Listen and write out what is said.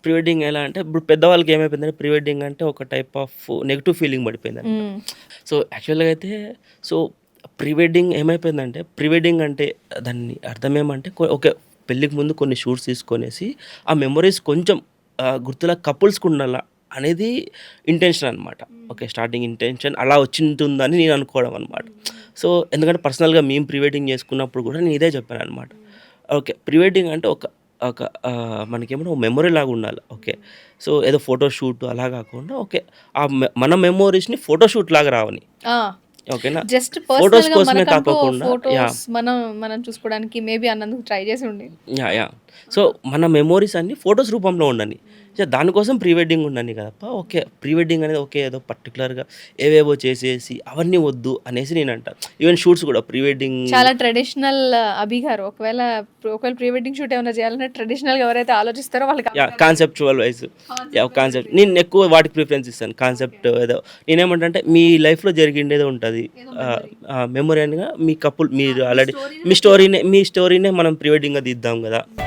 Pre wedding ఎలా అంటే ఇప్పుడు పెద్దవాళ్ళకి ఏమైపోయిందంటే ప్రీ వెడ్డింగ్ అంటే ఒక టైప్ ఆఫ్ నెగెటివ్ ఫీలింగ్ పడిపోయిందంట. హ్మ్. సో, యాక్చువల్‌గా అయితే సో, ప్రీ వెడ్డింగ్ ఏమైపోయిందంటే ప్రీ వెడ్డింగ్ అంటే దాన్ని అర్థం ఏమంటే ఓకే. పెళ్ళికి ముందు కొన్ని షూట్స్ తీసుకొనేసి ఆ మెమోరీస్ కొంచెం గుర్తులా కపుల్స్‌కి ఉండాల అనేది ఇంటెన్షన్ అనమాట. ఓకే. స్టార్టింగ్ ఇంటెన్షన్ అలా వచ్చింటుందని నేను అనుకోవడం అనమాట. సో, ఎందుకంటే పర్సనల్‌గా మేము ప్రీ వెడ్డింగ్ చేసుకున్నప్పుడు కూడా నేను ఇదే చెప్పాననమాట. ఓకే. ప్రీ వెడ్డింగ్ అంటే ఒక ఒక మనకేమన్నా ఒక మెమొరీ లాగా ఉండాలి. ఓకే. సో, ఏదో ఫోటో షూట్ అలా కాకుండా ఓకే. మన మెమోరీస్‌ని ఫోటో షూట్ లాగా రావని. ఆ! ఓకేనా? జస్ట్ ఫోటోస్ పర్సనల్‌గా కోసమే మనకంటూ కాకోకుండా ఫోటోస్ యాహ్! మనం చూసుకోవడానికి మేబీ అన్నందుకు ట్రై చేసి ఉండి. యాహ్! సో, మన మెమోరీస్ అన్నీ ఫోటోస్ రూపంలో ఉండని. దానికోసం ప్రీ వెడ్డింగ్ ఉండని కదప్ప. ఓకే. ప్రీ వెడ్డింగ్ అనేది ఓకే. ఏదో పర్టిక్యులర్‌గా ఏవేవో చేసేసి అవన్నీ వద్దు అనేసి నేనంటా. ఈవెన్ షూట్స్ కూడా ప్రీ వెడ్డింగ్ చాలా ట్రెడిషనల్ అభి గారు. ఒకవేళ ప్రీ వెడ్డింగ్ షూట్ ఏమైనా చేయాలన్నా ట్రెడిషనల్‌గా ఎవరైతే ఆలోచిస్తారో వాళ్ళకి కాన్సెప్చువల్ వైస్ కాన్సెప్ట్ నేను ఎక్కువ వాటికి ప్రిఫరెన్స్ ఇస్తాను. కాన్సెప్ట్ ఏదో నేనేమంటంటే మీ లైఫ్‌లో జరిగిండేదో ఉంటది. మెమరీ అనగా మీ కపుల్ మీరు ఆల్రెడీ మీ స్టోరీనే మనం ప్రీ వెడ్డింగ్‌గా తీద్దాం గదా!